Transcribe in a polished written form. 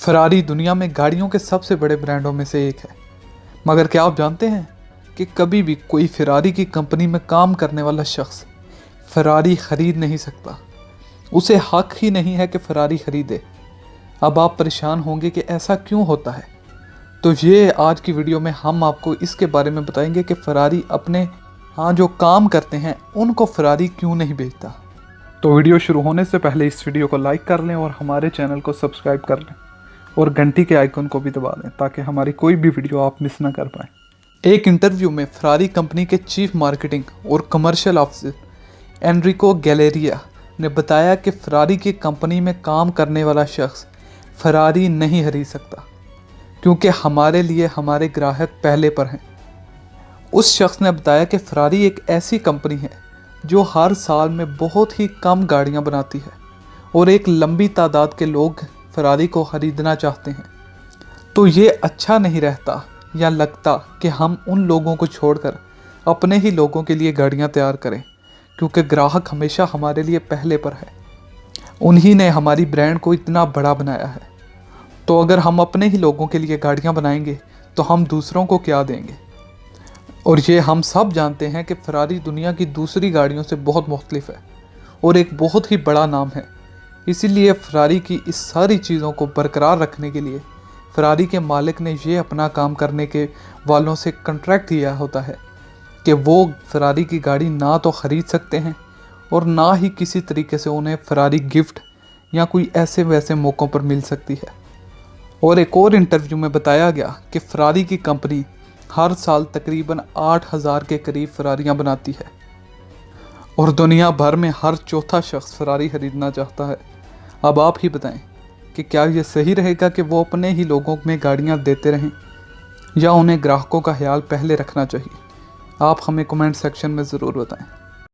Ferrari दुनिया में गाड़ियों के सबसे बड़े ब्रांडों में से एक है। मगर क्या आप जानते हैं कि कभी भी कोई फरारी की कंपनी में काम करने वाला शख्स फरारी खरीद नहीं सकता। उसे हक ही नहीं है कि फरारी खरीदे। अब आप परेशान होंगे कि ऐसा क्यों होता है, तो ये आज की वीडियो में हम आपको इसके बारे में बताएंगे कि फरारी अपने जो काम करते हैं उनको फरारी क्यों नहीं बेचता। तो वीडियो शुरू होने से पहले इस वीडियो को लाइक कर लें और हमारे चैनल को सब्सक्राइब कर लें और घंटी के आइकन को भी दबा दें ताकि हमारी कोई भी वीडियो आप मिस ना कर पाएँ। एक इंटरव्यू में फरारी कंपनी के चीफ मार्केटिंग और कमर्शियल ऑफिसर एनरिको गैलेरिया ने बताया कि फरारी की कंपनी में काम करने वाला शख्स फरारी नहीं खरीद सकता क्योंकि हमारे लिए हमारे ग्राहक पहले पर हैं। उस शख्स ने बताया कि फरारी एक ऐसी कंपनी है जो हर साल में बहुत ही कम गाड़ियां बनाती है और एक लंबी तादाद के लोग फरारी को ख़रीदना चाहते हैं। तो ये अच्छा नहीं रहता या लगता कि हम उन लोगों को छोड़कर अपने ही लोगों के लिए गाड़ियां तैयार करें, क्योंकि ग्राहक हमेशा हमारे लिए पहले पर है। उन्हीं ने हमारी ब्रांड को इतना बड़ा बनाया है। तो अगर हम अपने ही लोगों के लिए गाड़ियां बनाएंगे तो हम दूसरों को क्या देंगे। और ये हम सब जानते हैं कि फरारी दुनिया की दूसरी गाड़ियों से बहुत मुख्तलिफ है और एक बहुत ही बड़ा नाम है। इसीलिए फरारी की इस सारी चीज़ों को बरकरार रखने के लिए फरारी के मालिक ने ये अपना काम करने के वालों से कॉन्ट्रैक्ट दिया होता है कि वो फरारी की गाड़ी ना तो ख़रीद सकते हैं और ना ही किसी तरीके से उन्हें फरारी गिफ्ट या कोई ऐसे वैसे मौक़ों पर मिल सकती है। और एक और इंटरव्यू में बताया गया कि फरारी की कंपनी हर साल तकरीबन 8000 के करीब फरारियाँ बनाती है और दुनिया भर में हर चौथा शख्स फरारी ख़रीदना चाहता है। अब आप ही बताएं कि क्या ये सही रहेगा कि वो अपने ही लोगों में गाड़ियां देते रहें या उन्हें ग्राहकों का ख्याल पहले रखना चाहिए। आप हमें कमेंट सेक्शन में ज़रूर बताएं।